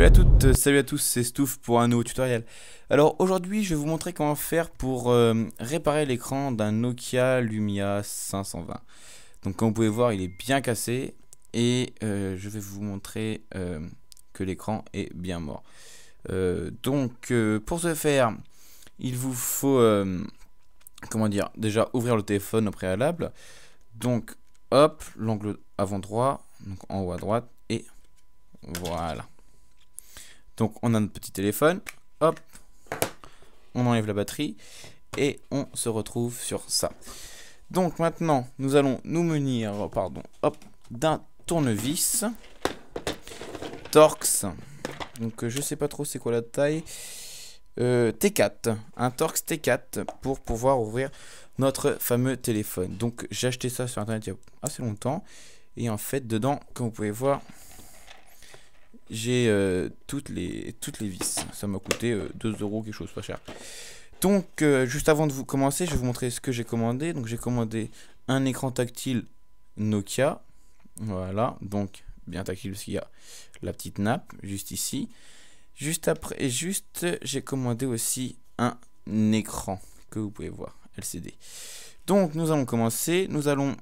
Salut à toutes, salut à tous, c'est Stouff pour un nouveau tutoriel. Alors aujourd'hui je vais vous montrer comment faire pour réparer l'écran d'un Nokia Lumia 520. Donc comme vous pouvez voir il est bien cassé et je vais vous montrer que l'écran est bien mort. Pour ce faire il vous faut comment dire, déjà ouvrir le téléphone au préalable. Donc hop, l'angle avant droit, donc en haut à droite et voilà. Donc on a notre petit téléphone, hop, on enlève la batterie et on se retrouve sur ça. Donc maintenant nous allons nous munir, hop, d'un tournevis Torx. Donc je sais pas trop c'est quoi la taille. T4, un Torx T4 pour pouvoir ouvrir notre fameux téléphone. Donc j'ai acheté ça sur internet il y a assez longtemps et en fait dedans, comme vous pouvez voir, j'ai toutes les vis. Ça m'a coûté 2 euros, quelque chose, pas cher. Donc juste avant de vous commencer, je vais vous montrer ce que j'ai commandé. Donc j'ai commandé un écran tactile Nokia. Voilà, donc bien tactile parce qu'il y a la petite nappe juste ici. Juste après, et juste j'ai commandé aussi un écran que vous pouvez voir, LCD. Donc nous allons commencer. Nous allons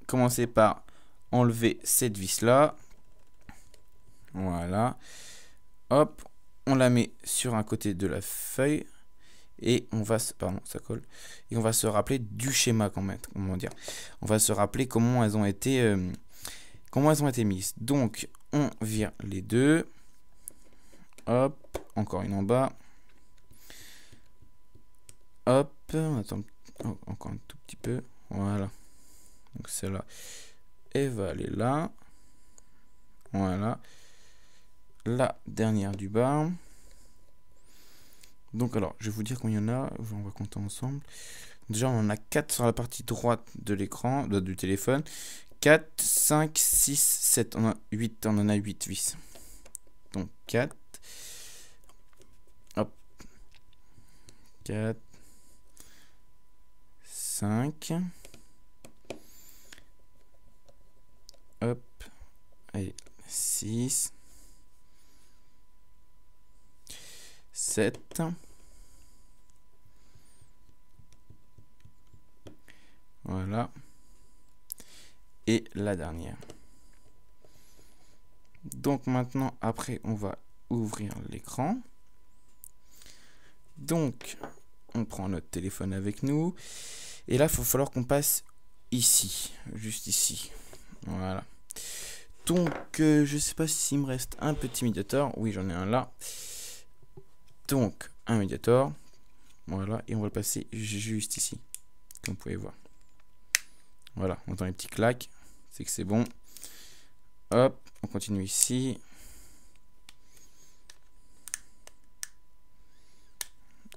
commencer par enlever cette vis là. Voilà. Hop, on la met sur un côté de la feuille et on va pardon, ça colle. Et on va se rappeler du schéma comment dire. On va se rappeler comment elles ont été mises. Donc, on vire les deux. Hop, encore une en bas. Hop, on attend encore un tout petit peu. Voilà. Donc celle-là, elle va aller là. Voilà. La dernière du bas. Donc alors, je vais vous dire combien il y en a. On va compter ensemble. Déjà, on en a 4 sur la partie droite de l'écran, du téléphone. 4, 5, 6, 7. On en a 8 vis. Donc 4. Hop. 4. 5. Hop. Allez, 6. 7. Voilà. Et la dernière. Donc maintenant, après, on va ouvrir l'écran. Donc, on prend notre téléphone avec nous. Et là, il va falloir qu'on passe ici. Juste ici. Voilà. Donc, je sais pas s'il me reste un petit médiator. Oui, j'en ai un là. Donc, un médiator. Voilà. Et on va le passer juste ici. Comme vous pouvez voir. Voilà. On entend les petits claques. C'est que c'est bon. Hop. On continue ici.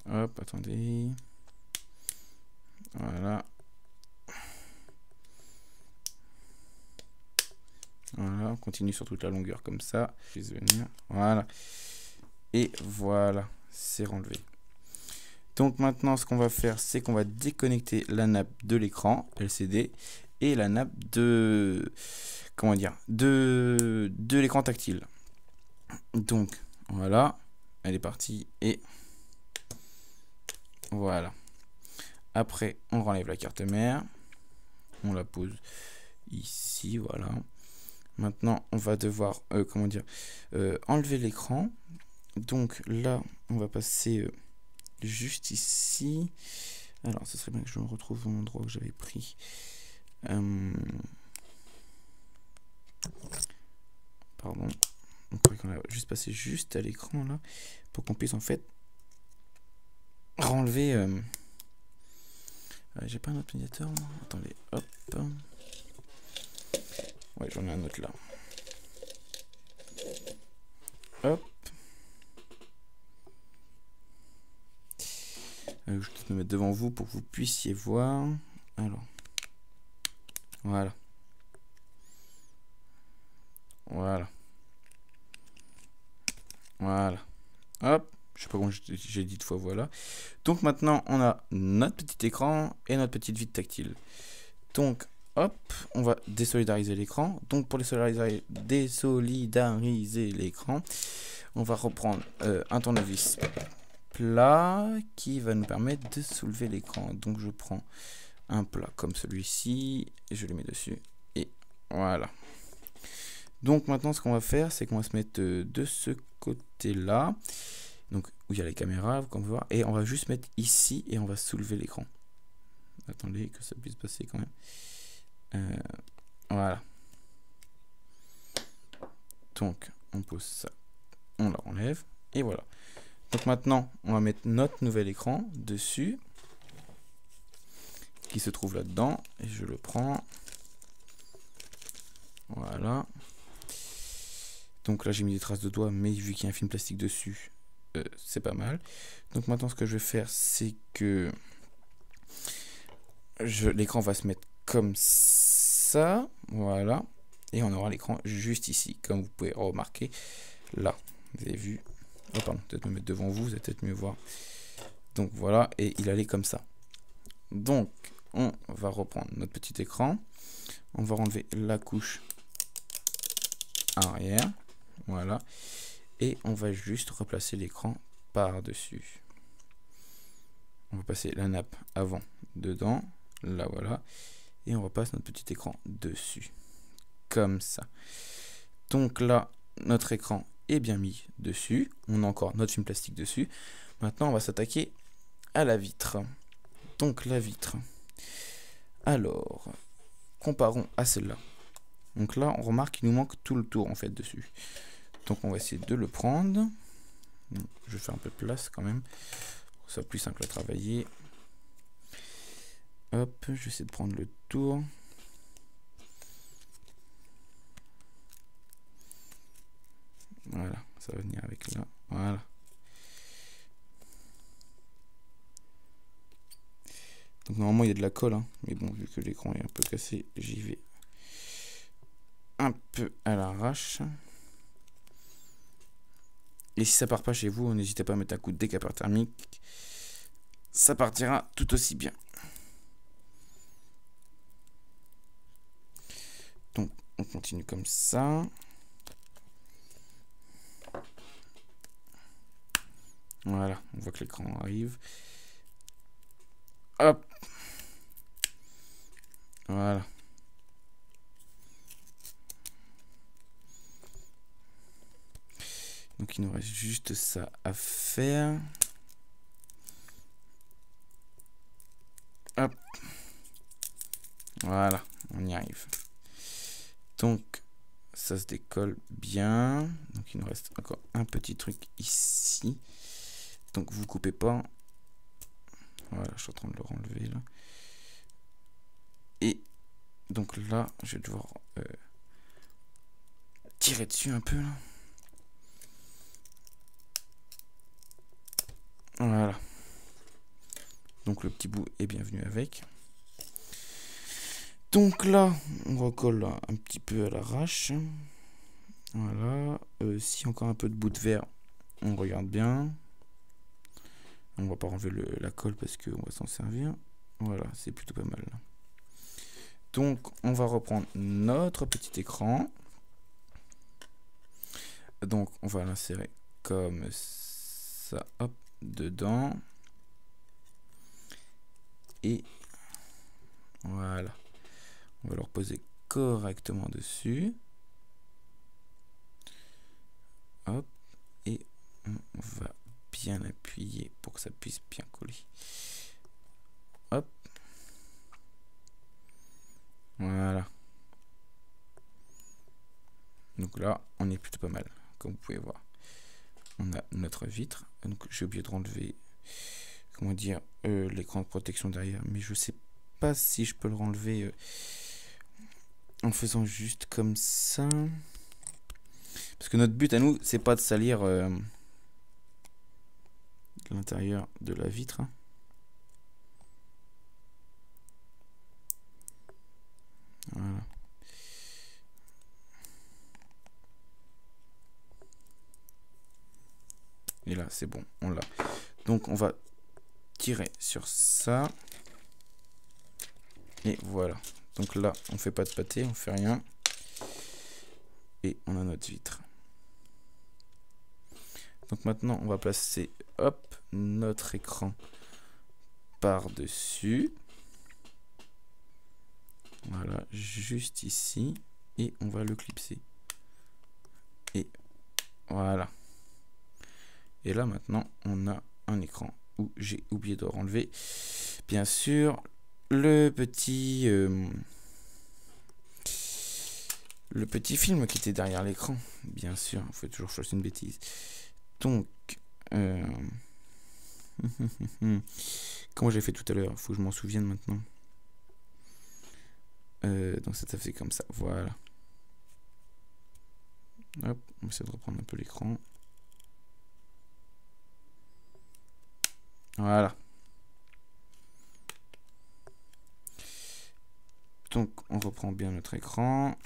Hop. Attendez. Voilà. Voilà. On continue sur toute la longueur comme ça. Je vais venir. Voilà. Et voilà. C'est renlevé. Donc maintenant ce qu'on va faire, c'est qu'on va déconnecter la nappe de l'écran LCD et la nappe de comment dire de l'écran tactile. Donc voilà, elle est partie et voilà. Après on renlève la carte mère, on la pose ici, voilà. Maintenant on va devoir comment dire enlever l'écran. Donc là on va passer juste ici. Alors ce serait bien que je me retrouve au endroit que j'avais pris. Pardon. On va juste passer juste à l'écran là pour qu'on puisse en fait renlever. J'ai pas un autre médiateur moi. Attendez, hop. Ouais, j'en ai un autre là. Hop. Je vais me mettre devant vous pour que vous puissiez voir. Alors. Voilà. Voilà. Voilà. Hop. Je sais pas comment j'ai dit de fois voilà. Donc maintenant, on a notre petit écran et notre petite vitre tactile. Donc, hop, on va désolidariser l'écran. Donc pour désolidariser l'écran, On va reprendre un tournevis plat qui va nous permettre de soulever l'écran. Donc je prends un plat comme celui-ci et je le mets dessus. Et voilà. Donc maintenant ce qu'on va faire, c'est qu'on va se mettre de ce côté-là. Donc où il y a les caméras, comme vous voyez. Et on va juste mettre ici et on va soulever l'écran. Attendez que ça puisse passer quand même. Voilà. Donc on pose ça. On la enlève. Et voilà. Donc maintenant, on va mettre notre nouvel écran dessus. Qui se trouve là-dedans. Et je le prends. Voilà. Donc là, j'ai mis des traces de doigts. Mais vu qu'il y a un film plastique dessus, c'est pas mal. Donc maintenant, ce que je vais faire, c'est que l'écran va se mettre comme ça. Voilà. Et on aura l'écran juste ici. Comme vous pouvez remarquer. Là. Vous avez vu. Oh, pardon, peut-être me mettre devant vous, vous allez peut-être mieux voir. Donc voilà, et il allait comme ça. Donc, on va reprendre notre petit écran. On va enlever la couche arrière. Voilà. Et on va juste replacer l'écran par-dessus. On va passer la nappe avant, dedans. Là, voilà. Et on repasse notre petit écran dessus. Comme ça. Donc là, notre écran est bien mis dessus. On a encore notre film plastique dessus. Maintenant, on va s'attaquer à la vitre. Donc la vitre. Alors, comparons à celle-là. Donc là, on remarque qu'il nous manque tout le tour en fait dessus. Donc on va essayer de le prendre. Je fais un peu de place quand même. Pour que ce soit plus simple à travailler. Hop, je vais essayer de prendre le tour. Voilà, ça va venir avec là. Voilà. Donc normalement il y a de la colle, hein. Mais bon, vu que l'écran est un peu cassé, j'y vais un peu à l'arrache. Et si ça part pas chez vous, n'hésitez pas à mettre un coup de décapeur thermique. Ça partira tout aussi bien. Donc on continue comme ça. Voilà, on voit que l'écran arrive. Hop. Voilà. Donc il nous reste juste ça à faire. Hop. Voilà, on y arrive. Donc ça se décolle bien. Donc il nous reste encore un petit truc ici. Donc vous coupez pas. Voilà, je suis en train de le renlever là. Et donc là, je vais devoir tirer dessus un peu là. Voilà. Donc le petit bout est bienvenu avec. Donc là, on recolle un petit peu à l'arrache. Voilà. Si encore un peu de bout de verre, on regarde bien. On va pas enlever la colle parce qu'on va s'en servir. Voilà, c'est plutôt pas mal. Donc, on va reprendre notre petit écran. Donc, on va l'insérer comme ça, hop, dedans. Et voilà. On va le reposer correctement dessus. Hop. Et on va bien appuyer pour que ça puisse bien coller. Hop. Voilà. Donc là, on est plutôt pas mal, comme vous pouvez voir. On a notre vitre. Donc j'ai oublié de renlever, comment dire, l'écran de protection derrière. Mais je sais pas si je peux le renlever en faisant juste comme ça. Parce que notre but à nous, c'est pas de salir l'intérieur de la vitre. Voilà. Et là, c'est bon, on l'a. Donc, on va tirer sur ça. Et voilà. Donc là, on fait pas de pâté, on fait rien. Et on a notre vitre. Donc maintenant, on va placer, hop, notre écran par-dessus. Voilà, juste ici. Et on va le clipser. Et voilà. Et là, maintenant, on a un écran où j'ai oublié de renlever, bien sûr, le petit film qui était derrière l'écran. Bien sûr, il faut toujours choisir une bêtise. Donc, comment j'ai fait tout à l'heure, il faut que je m'en souvienne maintenant. Donc ça fait comme ça, voilà. Hop, on essaie de reprendre un peu l'écran. Voilà. Donc on reprend bien notre écran.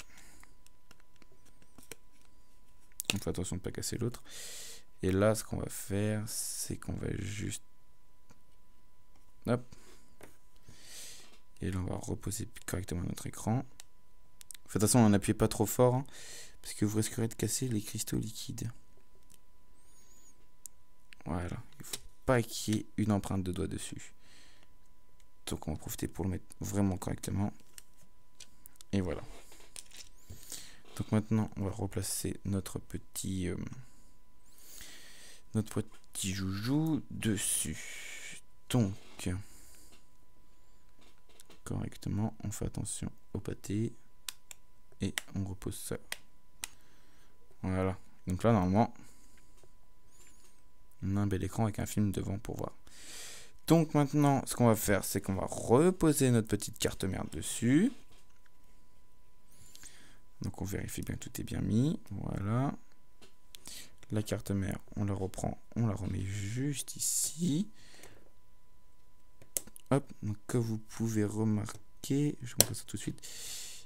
On fait attention de ne pas casser l'autre. Et là, ce qu'on va faire, c'est qu'on va juste... Hop. Et là, on va reposer correctement notre écran. De toute façon, on n'appuie pas trop fort, hein, parce que vous risquerez de casser les cristaux liquides. Voilà. Il ne faut pas qu'il y ait une empreinte de doigt dessus. Donc, on va profiter pour le mettre vraiment correctement. Et voilà. Donc maintenant, on va replacer notre petit joujou dessus. Donc, correctement, on fait attention au pâté et on repose ça. Voilà. Donc là, normalement, on a un bel écran avec un film devant pour voir. Donc maintenant, ce qu'on va faire, c'est qu'on va reposer notre petite carte mère dessus. Donc on vérifie bien que tout est bien mis. Voilà. La carte mère, on la reprend, on la remet juste ici. Hop, donc comme vous pouvez remarquer, je vous montre ça tout de suite,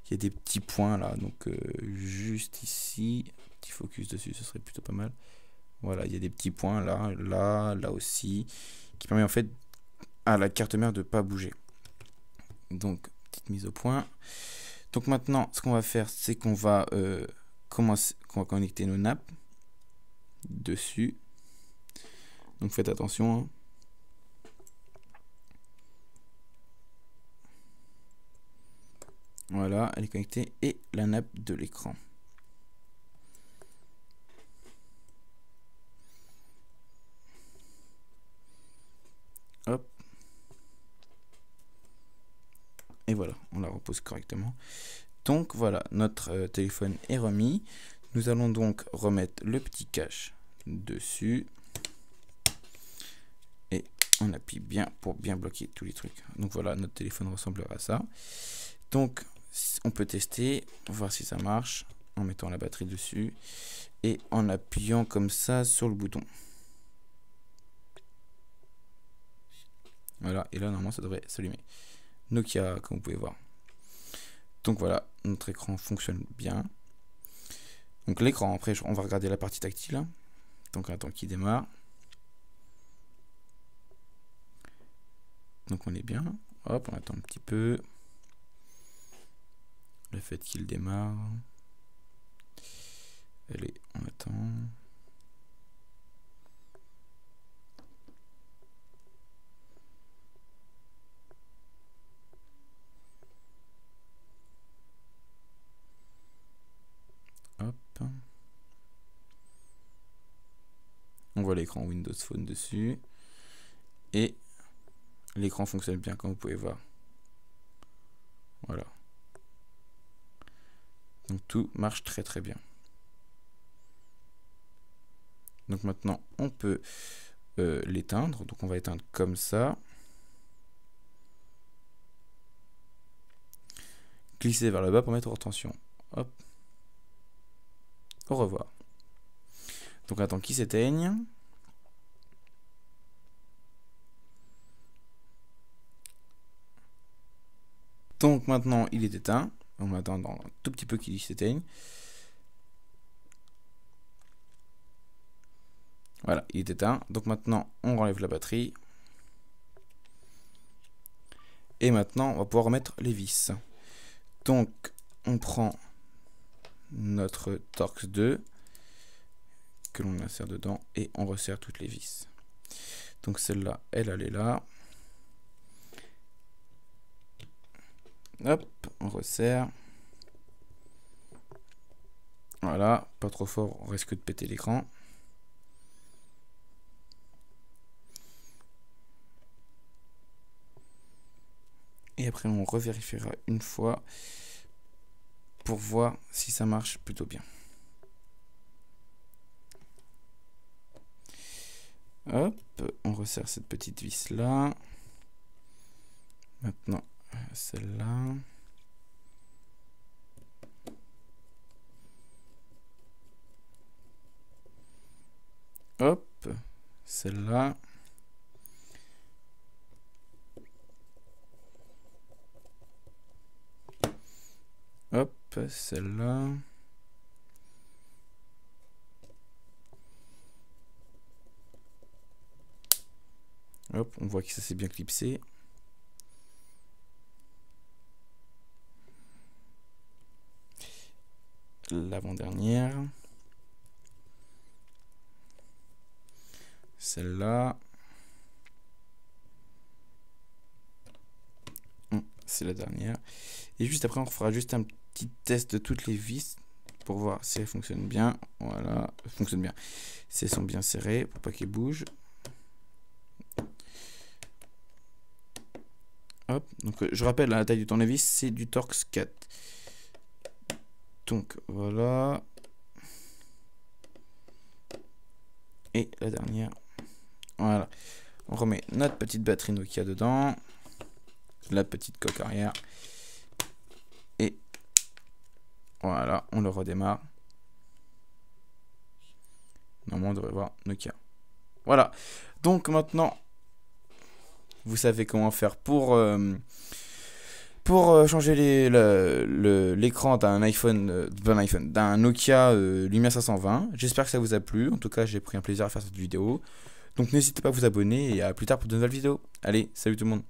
il y a des petits points là, donc juste ici, petit focus dessus, ce serait plutôt pas mal. Voilà, il y a des petits points là, là aussi, qui permet en fait à la carte mère de ne pas bouger. Donc, petite mise au point. Donc maintenant, ce qu'on va faire, c'est qu'on va connecter nos nappes dessus. Donc faites attention, hein. Voilà, elle est connectée et la nappe de l'écran. Hop. Et voilà, on la repose correctement. Donc voilà, notre téléphone est remis. Nous allons donc remettre le petit cache dessus. Et on appuie bien pour bien bloquer tous les trucs. Donc voilà, notre téléphone ressemblera à ça. Donc on peut tester, voir si ça marche en mettant la batterie dessus et en appuyant comme ça sur le bouton. Voilà, et là normalement ça devrait s'allumer. Nokia, comme vous pouvez voir. Donc voilà, notre écran fonctionne bien. Donc l'écran, après on va regarder la partie tactile, hein. Donc on attend qu'il démarre. Donc on est bien. Hop, on attend un petit peu. Le fait qu'il démarre. Allez, on attend. Hop. On voit l'écran Windows Phone dessus. Et l'écran fonctionne bien comme vous pouvez voir. Voilà. Donc tout marche très très bien. Donc maintenant on peut l'éteindre. Donc on va éteindre comme ça. Glisser vers le bas pour mettre en tension. Hop. Au revoir. Donc on attend qu'il s'éteigne. Donc maintenant il est éteint. On va attendre un tout petit peu qu'il s'éteigne. Voilà, il est éteint. Donc maintenant on enlève la batterie. Et maintenant on va pouvoir remettre les vis. Donc on prend notre Torx 2 que l'on insère dedans et on resserre toutes les vis. Donc celle-là, elle est là. Hop, on resserre. Voilà, pas trop fort, on risque de péter l'écran. Et après on revérifiera une fois pour voir si ça marche plutôt bien. Hop, on resserre cette petite vis là. Maintenant celle-là. Hop, celle-là. Hop, celle-là. Hop, on voit que ça s'est bien clipsé. L'avant-dernière. Celle-là. C'est la dernière. Et juste après, on fera juste un petit test de toutes les vis pour voir si elles fonctionnent bien. Voilà, elles fonctionnent bien. Si elles sont bien serrées, pour pas qu'elles bougent. Hop, donc je rappelle, la taille du tournevis, c'est du Torx 4. Donc voilà. Et la dernière. Voilà. On remet notre petite batterie Nokia dedans. La petite coque arrière. Et voilà, on le redémarre. Normalement, on devrait voir Nokia. Voilà. Donc maintenant, vous savez comment faire pour changer l'écran d'un d'un Nokia Lumia 520. J'espère que ça vous a plu. En tout cas, j'ai pris un plaisir à faire cette vidéo. Donc n'hésitez pas à vous abonner et à plus tard pour de nouvelles vidéos. Allez, salut tout le monde.